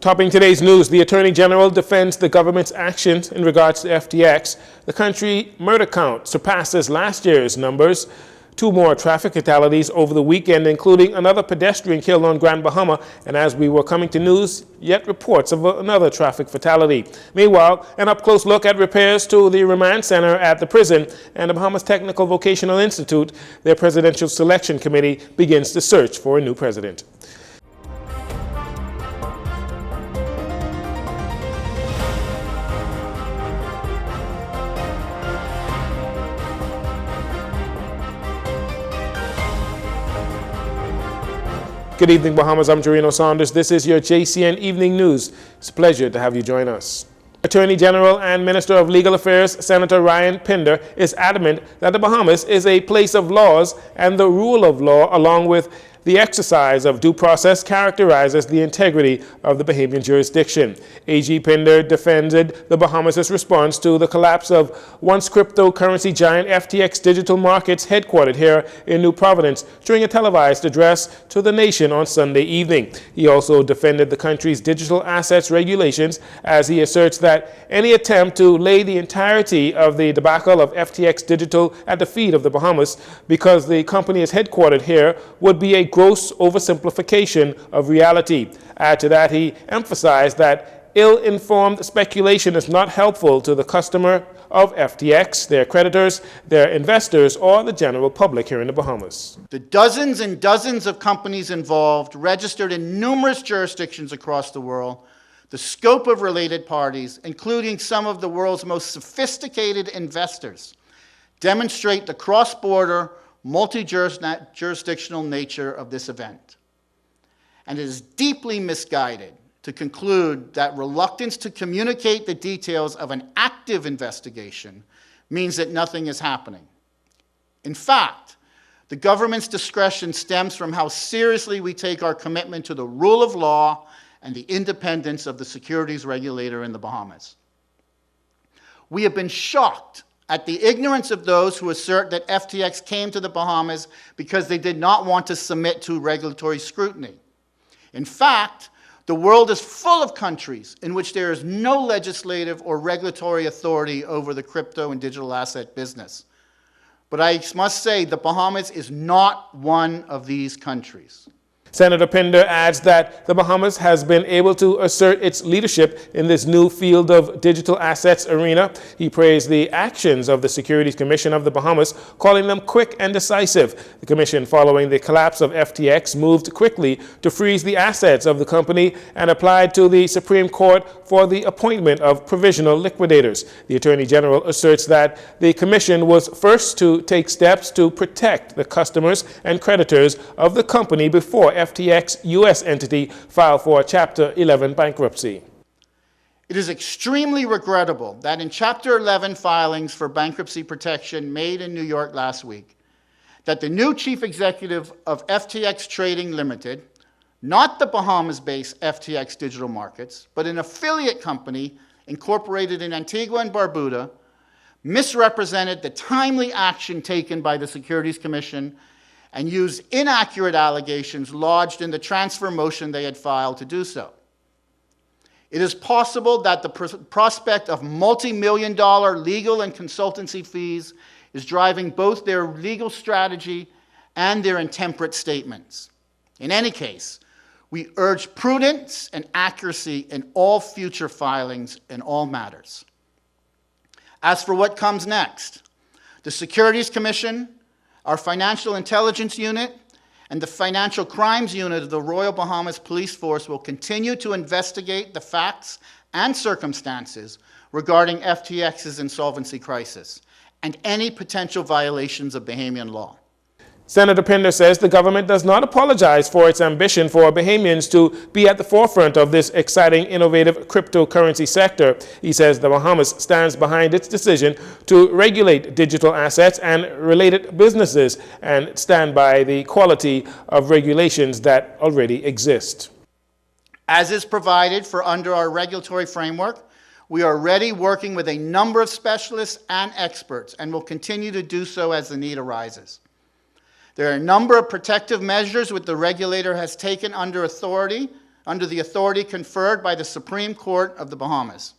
Topping today's news, the Attorney General defends the government's actions in regards to FTX. The country murder count surpasses last year's numbers. 2 more traffic fatalities over the weekend, including another pedestrian killed on Grand Bahama. And as we were coming to news, yet reports of another traffic fatality. Meanwhile, an up-close look at repairs to the remand center at the prison and the Bahamas Technical Vocational Institute. Their presidential selection committee begins the search for a new president. Good evening, Bahamas. I'm Jarino Saunders. This is your JCN Evening News. It's a pleasure to have you join us. Attorney General and Minister of Legal Affairs, Senator Ryan Pinder, is adamant that the Bahamas is a place of laws and the rule of law, along with the exercise of due process, characterizes the integrity of the Bahamian jurisdiction. AG Pinder defended the Bahamas' response to the collapse of once cryptocurrency giant FTX Digital Markets headquartered here in New Providence during a televised address to the nation on Sunday evening. He also defended the country's digital assets regulations as he asserts that any attempt to lay the entirety of the debacle of FTX Digital at the feet of the Bahamas because the company is headquartered here would be a gross oversimplification of reality. Add to that, he emphasized that ill-informed speculation is not helpful to the customer of FTX, their creditors, their investors, or the general public here in the Bahamas. The dozens and dozens of companies involved, registered in numerous jurisdictions across the world, the scope of related parties, including some of the world's most sophisticated investors, demonstrate the cross-border, multi-jurisdictional nature of this event. And it is deeply misguided to conclude that reluctance to communicate the details of an active investigation means that nothing is happening. In fact, the government's discretion stems from how seriously we take our commitment to the rule of law and the independence of the securities regulator in the Bahamas. We have been shocked at the ignorance of those who assert that FTX came to the Bahamas because they did not want to submit to regulatory scrutiny. In fact, the world is full of countries in which there is no legislative or regulatory authority over the crypto and digital asset business. But I must say, the Bahamas is not one of these countries. Senator Pinder adds that the Bahamas has been able to assert its leadership in this new field of digital assets arena. He praised the actions of the Securities Commission of the Bahamas, calling them quick and decisive. The commission, following the collapse of FTX, moved quickly to freeze the assets of the company and applied to the Supreme Court for the appointment of provisional liquidators. The Attorney General asserts that the commission was first to take steps to protect the customers and creditors of the company before FTX U.S. entity filed for Chapter 11 bankruptcy. It is extremely regrettable that in Chapter 11 filings for bankruptcy protection made in New York last week, that the new chief executive of FTX Trading Limited, not the Bahamas-based FTX Digital Markets, but an affiliate company incorporated in Antigua and Barbuda, misrepresented the timely action taken by the Securities Commission and used inaccurate allegations lodged in the transfer motion they had filed to do so. It is possible that the prospect of multi-million-dollar legal and consultancy fees is driving both their legal strategy and their intemperate statements. In any case, we urge prudence and accuracy in all future filings in all matters. As for what comes next, the Securities Commission, our Financial Intelligence Unit, and the Financial Crimes Unit of the Royal Bahamas Police Force will continue to investigate the facts and circumstances regarding FTX's insolvency crisis and any potential violations of Bahamian law. Senator Pinder says the government does not apologize for its ambition for Bahamians to be at the forefront of this exciting, innovative cryptocurrency sector. He says the Bahamas stands behind its decision to regulate digital assets and related businesses and stand by the quality of regulations that already exist. As is provided for under our regulatory framework, we are already working with a number of specialists and experts and will continue to do so as the need arises. There are a number of protective measures which the regulator has taken under authority under the authority conferred by the Supreme Court of the Bahamas.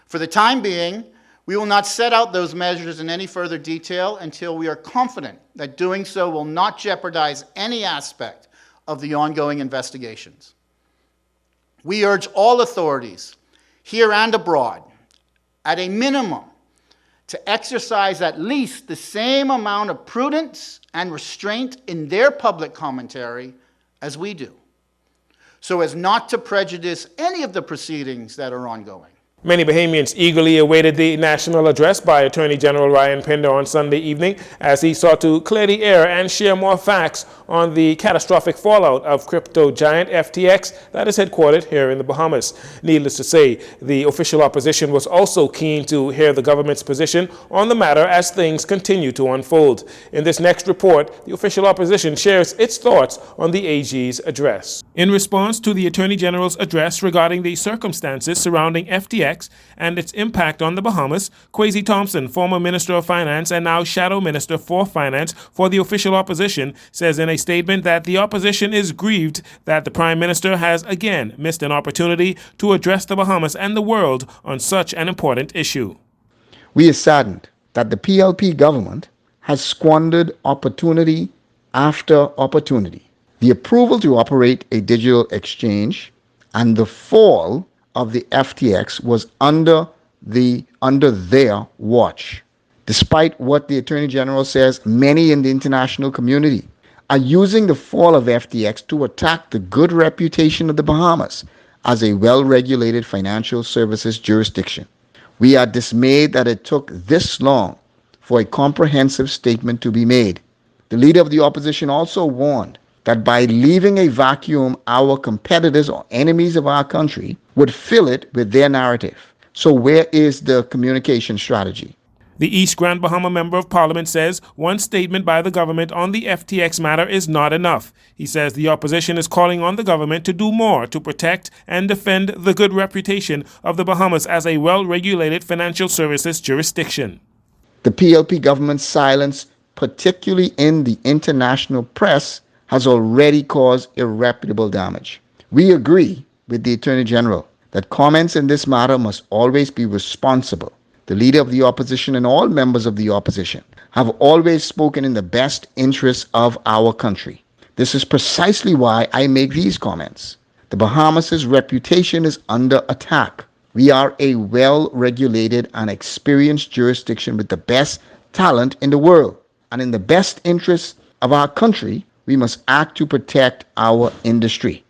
For the time being, we will not set out those measures in any further detail until we are confident that doing so will not jeopardize any aspect of the ongoing investigations. We urge all authorities, here and abroad, at a minimum, to exercise at least the same amount of prudence and restraint in their public commentary as we do, so as not to prejudice any of the proceedings that are ongoing. Many Bahamians eagerly awaited the national address by Attorney General Ryan Pinder on Sunday evening as he sought to clear the air and share more facts on the catastrophic fallout of crypto giant FTX that is headquartered here in the Bahamas. Needless to say, the official opposition was also keen to hear the government's position on the matter as things continue to unfold. In this next report, the official opposition shares its thoughts on the AG's address. In response to the Attorney General's address regarding the circumstances surrounding FTX and its impact on the Bahamas, Kwesi Thompson, former Minister of Finance and now Shadow Minister for Finance for the official opposition, says in a statement that the opposition is grieved that the Prime Minister has again missed an opportunity to address the Bahamas and the world on such an important issue. We are saddened that the PLP government has squandered opportunity after opportunity. The approval to operate a digital exchange and the fall of the FTX was under their watch. Despite what the Attorney General says, many in the international community are using the fall of FTX to attack the good reputation of the Bahamas as a well-regulated financial services jurisdiction. We are dismayed that it took this long for a comprehensive statement to be made. The leader of the opposition also warned that by leaving a vacuum, our competitors or enemies of our country would fill it with their narrative. So where is the communication strategy? The East Grand Bahama Member of Parliament says one statement by the government on the FTX matter is not enough. He says the opposition is calling on the government to do more to protect and defend the good reputation of the Bahamas as a well-regulated financial services jurisdiction. The PLP government's silence, particularly in the international press, has already caused irreparable damage. We agree with the Attorney General that comments in this matter must always be responsible. The leader of the opposition and all members of the opposition have always spoken in the best interests of our country. This is precisely why I make these comments. The Bahamas' reputation is under attack. We are a well-regulated and experienced jurisdiction with the best talent in the world. And in the best interests of our country, we must act to protect our industry.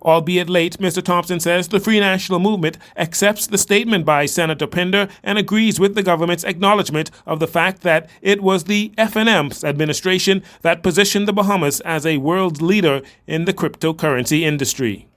Albeit late, Mr. Thompson says the Free National Movement accepts the statement by Senator Pinder and agrees with the government's acknowledgement of the fact that it was the FNM's administration that positioned the Bahamas as a world leader in the cryptocurrency industry.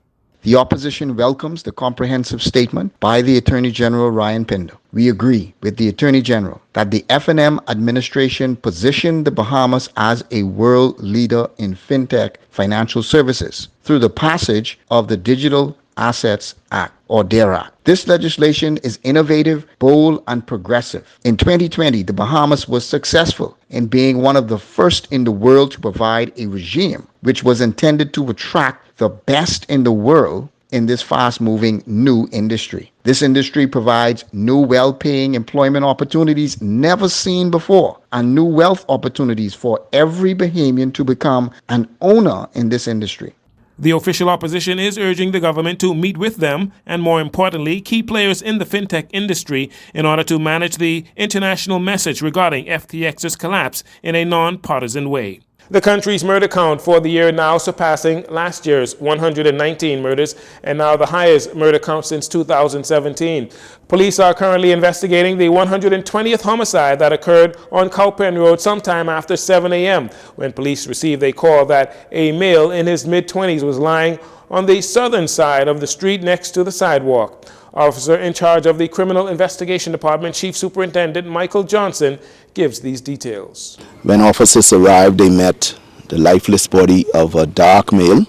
The opposition welcomes the comprehensive statement by the Attorney General Ryan Pinder. We agree with the Attorney General that the FNM administration positioned the Bahamas as a world leader in fintech financial services through the passage of the Digital Assets Act, or DARE Act. This legislation is innovative, bold, and progressive. In 2020, the Bahamas was successful in being one of the first in the world to provide a regime which was intended to attract the best in the world in this fast-moving new industry. This industry provides new well-paying employment opportunities never seen before and new wealth opportunities for every Bahamian to become an owner in this industry. The official opposition is urging the government to meet with them and, more importantly, key players in the fintech industry in order to manage the international message regarding FTX's collapse in a non-partisan way. The country's murder count for the year now surpassing last year's 119 murders and now the highest murder count since 2017. Police are currently investigating the 120th homicide that occurred on Cowpen Road sometime after 7 a.m. when police received a call that a male in his mid-20s was lying on the southern side of the street next to the sidewalk. Officer in charge of the Criminal Investigation Department, Chief Superintendent Michael Johnson, gives these details. When officers arrived, they met the lifeless body of a dark male.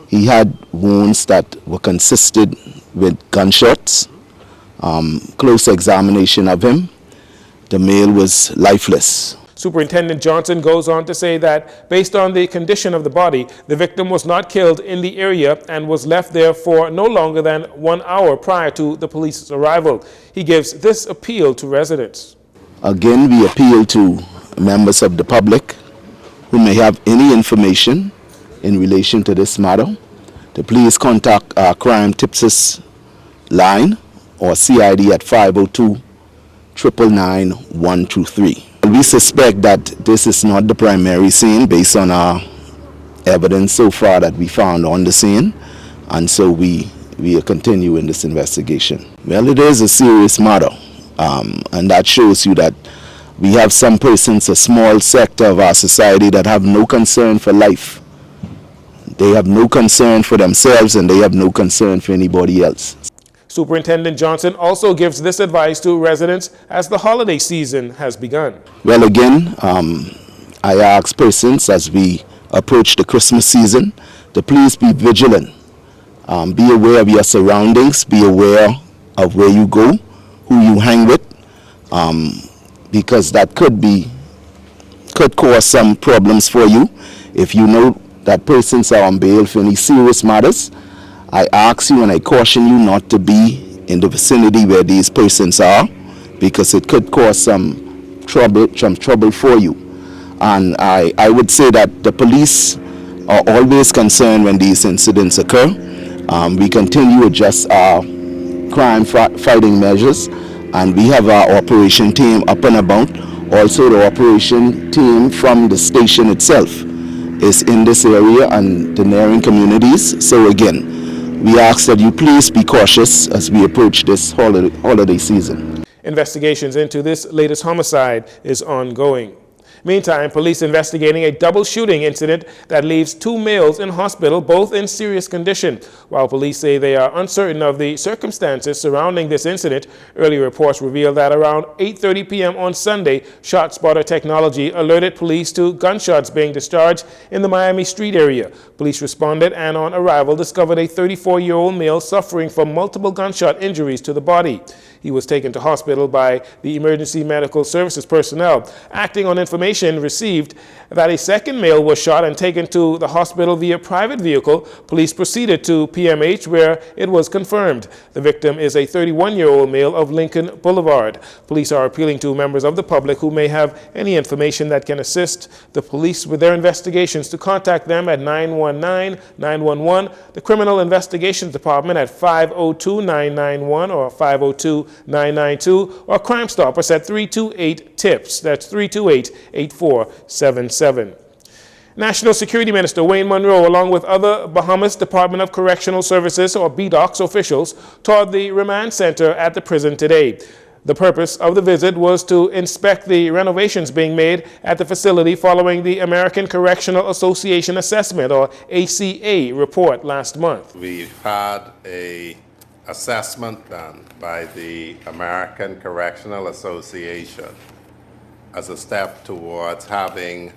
He had wounds that were consisted with gunshots. Close examination of him, the male was lifeless. Superintendent Johnson goes on to say that based on the condition of the body, the victim was not killed in the area and was left there for no longer than 1 hour prior to the police's arrival. He gives this appeal to residents. Again, we appeal to members of the public who may have any information in relation to this matter to please contact our Crime Tipsis line or CID at 502-999-123. We suspect that this is not the primary scene based on our evidence so far that we found on the scene, and so we are continuing this investigation. Well, it is a serious matter, and that shows you that we have some persons, a small sector of our society, that have no concern for life. They have no concern for themselves and they have no concern for anybody else. Superintendent Johnson also gives this advice to residents as the holiday season has begun. Well, again, I ask persons as we approach the Christmas season to please be vigilant. Be aware of your surroundings, be aware of where you go, who you hang with, because that could cause some problems for you. If you know that persons are on bail for any serious matters, I ask you and I caution you not to be in the vicinity where these persons are, because it could cause some trouble for you. And I would say that the police are always concerned when these incidents occur. We continue to adjust our crime fighting measures, and we have our operation team up and about. Also, the operation team from the station itself is in this area and the neighboring communities. So again, we ask that you please be cautious as we approach this holiday season. Investigations into this latest homicide is ongoing. Meantime, police investigating a double shooting incident that leaves 2 males in hospital, both in serious condition. While police say they are uncertain of the circumstances surrounding this incident, early reports reveal that around 8:30 p.m. on Sunday, ShotSpotter technology alerted police to gunshots being discharged in the Miami Street area. Police responded and on arrival discovered a 34-year-old male suffering from multiple gunshot injuries to the body. He was taken to hospital by the emergency medical services personnel. Acting on information received that a second male was shot and taken to the hospital via private vehicle, police proceeded to PMH where it was confirmed. The victim is a 31-year-old male of Lincoln Boulevard. Police are appealing to members of the public who may have any information that can assist the police with their investigations to contact them at 919-911, the Criminal Investigations Department at 502-991 or 502-992, or Crime Stoppers at 328-TIPS. That's 328-8477. National Security Minister Wayne Monroe, along with other Bahamas Department of Correctional Services, or BDOCS officials, toured the remand center at the prison today. The purpose of the visit was to inspect the renovations being made at the facility following the American Correctional Association Assessment, or ACA, report last month. We've had an assessment done by the American Correctional Association as a step towards having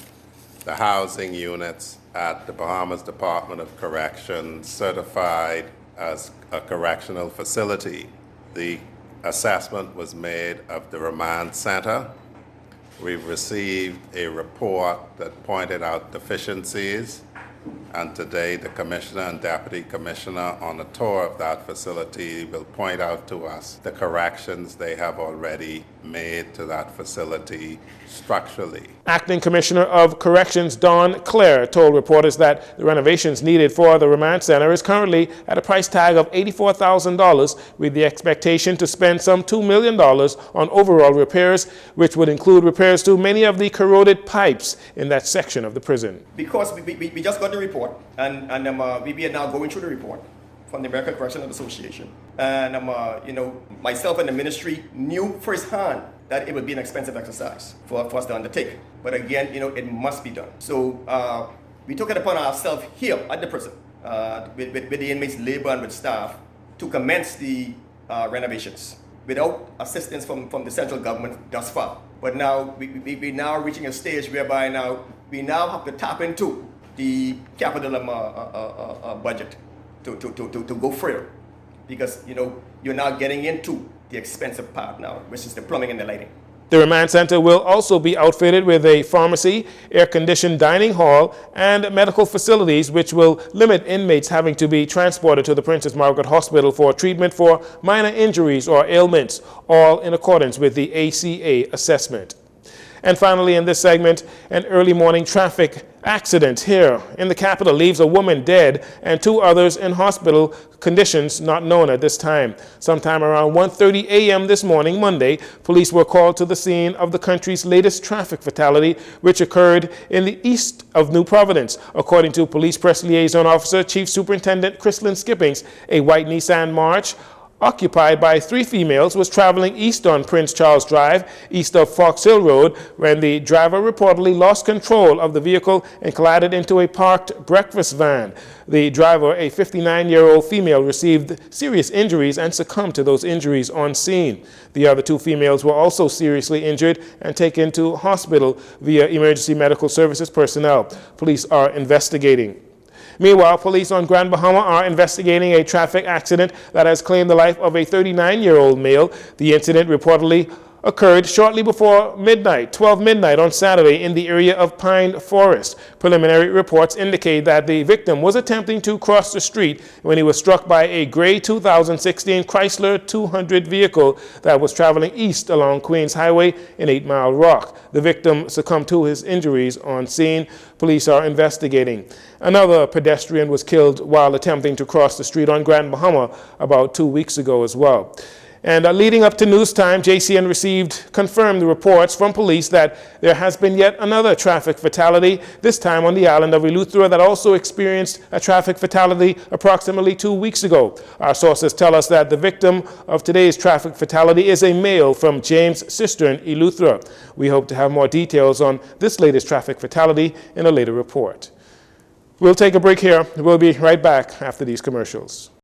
the housing units at the Bahamas Department of Correction certified as a correctional facility. The assessment was made of the remand center. We've received a report that pointed out deficiencies, and today the Commissioner and Deputy Commissioner on a tour of that facility will point out to us the corrections they have already made to that facility structurally. Acting Commissioner of Corrections Don Clare told reporters that the renovations needed for the remand center is currently at a price tag of $84,000, with the expectation to spend some $2 million on overall repairs, which would include repairs to many of the corroded pipes in that section of the prison. Because we just got the report, and we are now going through the report from the American Correctional Association. And myself and the ministry knew firsthand that it would be an expensive exercise for us to undertake. But again, it must be done. So we took it upon ourselves here at the prison, with the inmates' labor and with staff, to commence the renovations without assistance from the central government thus far. But now we're now reaching a stage whereby we now have to tap into the capital budget to go further, because you're now getting into the expensive part now, which is the plumbing and the lighting. The remand center will also be outfitted with a pharmacy, air-conditioned dining hall, and medical facilities, which will limit inmates having to be transported to the Princess Margaret Hospital for treatment for minor injuries or ailments, all in accordance with the ACA assessment. And finally, in this segment, an early morning traffic accident here in the capital leaves a woman dead and 2 others in hospital conditions not known at this time. Sometime around 1:30 a.m. this morning, Monday, police were called to the scene of the country's latest traffic fatality, which occurred in the east of New Providence. According to Police Press Liaison Officer Chief Superintendent Chrislyn Skippings, a white Nissan March occupied by 3 females was traveling east on Prince Charles Drive, east of Fox Hill Road, when the driver reportedly lost control of the vehicle and collided into a parked breakfast van. The driver, a 59-year-old female, received serious injuries and succumbed to those injuries on scene. The other 2 females were also seriously injured and taken to hospital via emergency medical services personnel. Police are investigating. Meanwhile, police on Grand Bahama are investigating a traffic accident that has claimed the life of a 39-year-old male. The incident reportedly occurred shortly before midnight, 12 midnight on Saturday in the area of Pine Forest. Preliminary reports indicate that the victim was attempting to cross the street when he was struck by a gray 2016 Chrysler 200 vehicle that was traveling east along Queens Highway in 8 Mile Rock. The victim succumbed to his injuries on scene. Police are investigating. Another pedestrian was killed while attempting to cross the street on Grand about 2 weeks ago as well. And leading up to news time, JCN received confirmed reports from police that there has been yet another traffic fatality, this time on the island of Eleuthera, that also experienced a traffic fatality approximately 2 weeks ago. Our sources tell us that the victim of today's traffic fatality is a male from James Cistern, Eleuthera. We hope to have more details on this latest traffic fatality in a later report. We'll take a break here. We'll be right back after these commercials.